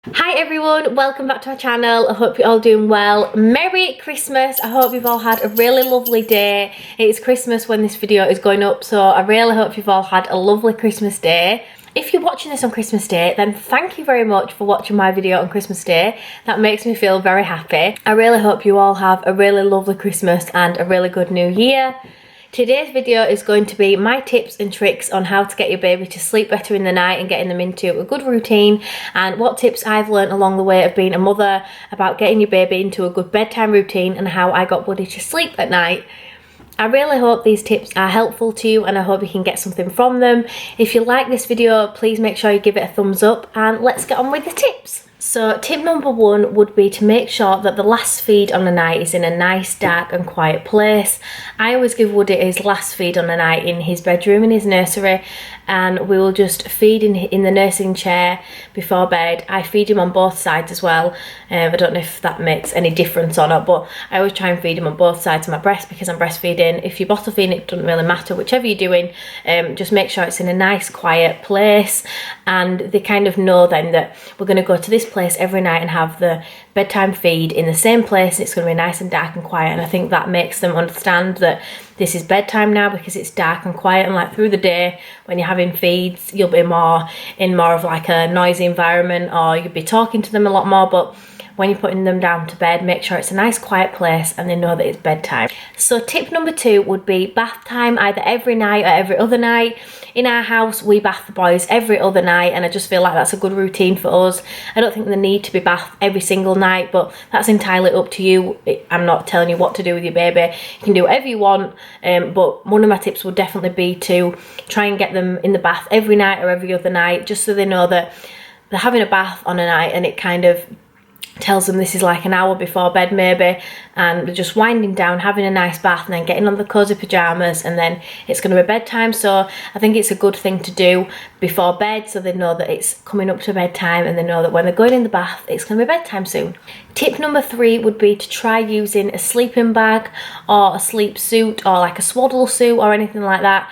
Hi everyone, welcome back to our channel. I hope you're all doing well. Merry Christmas. I hope you've all had a really lovely day. It's Christmas when this video is going up, so I really hope you've all had a lovely Christmas day. If you're watching this on Christmas Day, then thank you very much for watching my video on Christmas Day. That makes me feel very happy. I really hope you all have a really lovely Christmas and a really good new year. Today's video is going to be my tips and tricks on how to get your baby to sleep better in the night and getting them into a good routine, and what tips I've learned along the way of being a mother about getting your baby into a good bedtime routine and how I got Woody to sleep at night. I really hope these tips are helpful to you and I hope you can get something from them. If you like this video, please make sure you give it a thumbs up and let's get on with the tips. So tip number one would be to make sure that the last feed on the night is in a nice, dark and quiet place. I always give Woody his last feed on the night in his bedroom, in his nursery, and we will just feed in the nursing chair before bed. I feed him on both sides as well. I don't know if that makes any difference or not, but I always try and feed him on both sides of my breast because I'm breastfeeding. If you're bottle feeding, it doesn't really matter, whichever you're doing, just make sure it's in a nice, quiet place, and they kind of know then that we're going to go to this place every night and have the bedtime feed in the same place. It's going to be nice and dark and quiet, and I think that makes them understand that this is bedtime now because it's dark and quiet. And like through the day when you're having feeds, you'll be more of like a noisy environment, or you'll be talking to them a lot more, but when you're putting them down to bed, make sure it's a nice quiet place and they know that it's bedtime. So tip number two would be bath time, either every night or every other night. In our house, we bath the boys every other night, and I just feel like that's a good routine for us. I don't think they need to be bathed every single night, but that's entirely up to you. I'm not telling you what to do with your baby. You can do whatever you want, but one of my tips would definitely be to try and get them in the bath every night or every other night, just so they know that they're having a bath on a night, and it kind of tells them this is like an hour before bed maybe, and they're just winding down, having a nice bath and then getting on the cozy pajamas, and then it's going to be bedtime. So I think it's a good thing to do before bed, so they know that it's coming up to bedtime and they know that when they're going in the bath it's going to be bedtime soon. Tip number three would be to try using a sleeping bag or a sleep suit or like a swaddle suit or anything like that.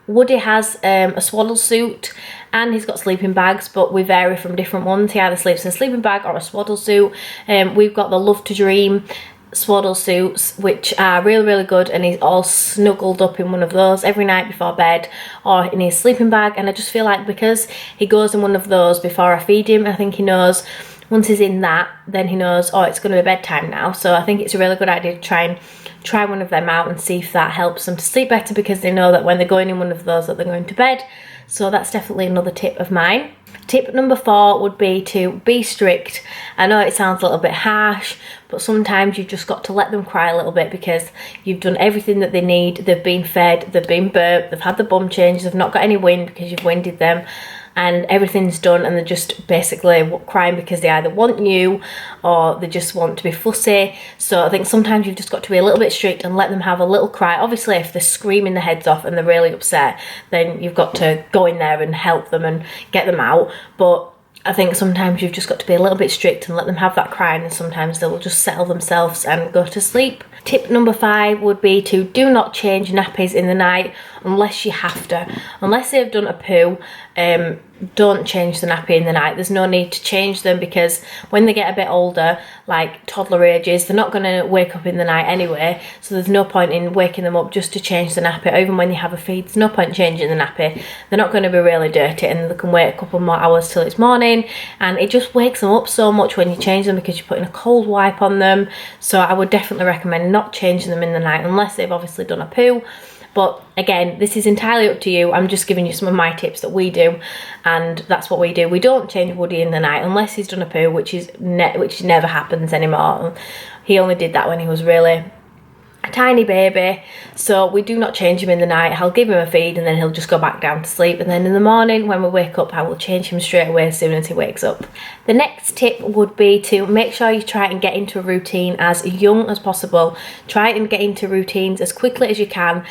Woody has a swaddle suit and he's got sleeping bags, but we vary from different ones. He either sleeps in a sleeping bag or a swaddle suit. We've got the Love to Dream swaddle suits, which are really good, and he's all snuggled up in one of those every night before bed or in his sleeping bag. And I just feel like because he goes in one of those before I feed him, I think he knows once he's in that, then he knows, oh, it's going to be bedtime now. So I think it's a really good idea to try one of them out and see if that helps them to sleep better, because they know that when they're going in one of those that they're going to bed. So that's definitely another tip of mine. Tip number four would be to be strict. I know it sounds a little bit harsh, but sometimes you've just got to let them cry a little bit because you've done everything that they need. They've been fed, they've been burped, they've had the bum change, they've not got any wind because you've winded them, and everything's done, and they're just basically crying because they either want you or they just want to be fussy. So I think sometimes you've just got to be a little bit strict and let them have a little cry. Obviously if they're screaming their heads off and they're really upset, then you've got to go in there and help them and get them out. But I think sometimes you've just got to be a little bit strict and let them have that crying, and sometimes they'll just settle themselves and go to sleep. Tip number five would be to do not change nappies in the night unless you have to. Unless they've done a poo, don't change the nappy in the night. There's no need to change them, because when they get a bit older, like toddler ages, they're not going to wake up in the night anyway, so there's no point in waking them up just to change the nappy. Or even when you have a feed, there's no point changing the nappy. They're not going to be really dirty, and they can wait a couple more hours till it's morning, and it just wakes them up so much when you change them because you're putting a cold wipe on them. So I would definitely recommend not changing them in the night unless they've obviously done a poo. But again, this is entirely up to you. I'm just giving you some of my tips that we do, and that's what we do. We don't change Woody in the night unless he's done a poo, which never happens anymore. He only did that when he was really a tiny baby, so we do not change him in the night. I'll give him a feed and then he'll just go back down to sleep, and then in the morning when we wake up I will change him straight away as soon as he wakes up. The next tip would be to make sure you try and get into a routine as young as possible. Try and get into routines as quickly as you can.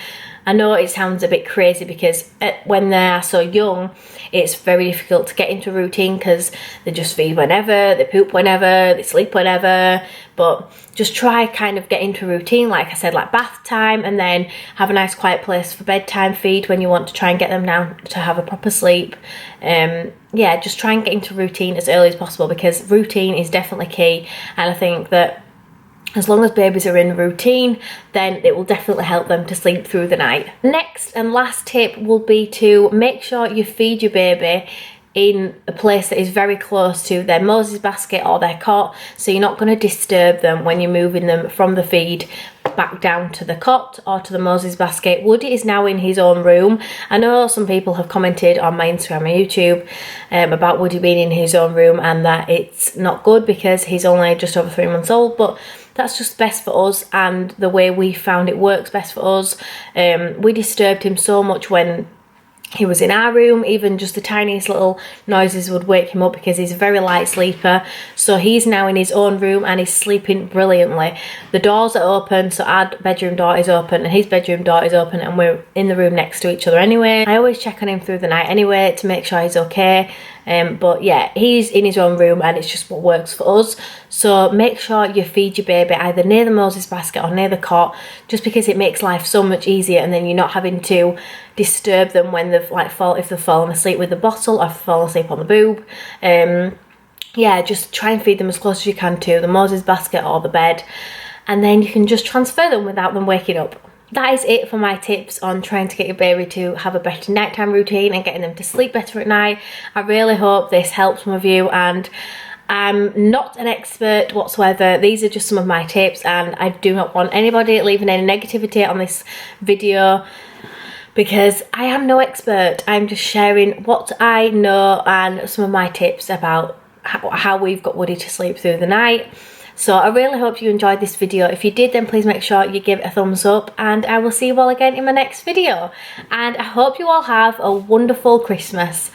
I know it sounds a bit crazy because when they are so young, it's very difficult to get into routine because they just feed whenever, they poop whenever, they sleep whenever. But just try kind of get into routine, like I said, like bath time, and then have a nice quiet place for bedtime feed when you want to try and get them down to have a proper sleep. Yeah, just try and get into routine as early as possible, because routine is definitely key. And I think that as long as babies are in routine, then it will definitely help them to sleep through the night. Next and last tip will be to make sure you feed your baby in a place that is very close to their Moses basket or their cot, so you're not going to disturb them when you're moving them from the feed back down to the cot or to the Moses basket. Woody is now in his own room. I know some people have commented on my Instagram and YouTube about Woody being in his own room and that it's not good because he's only just over 3 months old, but that's just best for us and the way we found it works best for us. We disturbed him so much when he was in our room. Even just the tiniest little noises would wake him up because he's a very light sleeper. So he's now in his own room and he's sleeping brilliantly. The doors are open, so our bedroom door is open and his bedroom door is open, and we're in the room next to each other anyway. I always check on him through the night anyway to make sure he's okay. But yeah, he's in his own room and it's just what works for us. So make sure you feed your baby either near the Moses basket or near the cot, just because it makes life so much easier, and then you're not having to disturb them when they've if they've fallen asleep with the bottle or if they've fallen asleep on the boob. Yeah, just try and feed them as close as you can to the Moses basket or the bed, and then you can just transfer them without them waking up. That is it for my tips on trying to get your baby to have a better nighttime routine and getting them to sleep better at night. I really hope this helps some of you, and I'm not an expert whatsoever. These are just some of my tips, and I do not want anybody leaving any negativity on this video because I am no expert. I'm just sharing what I know and some of my tips about how we've got Woody to sleep through the night. So I really hope you enjoyed this video. If you did, then please make sure you give it a thumbs up, and I will see you all again in my next video. And I hope you all have a wonderful Christmas.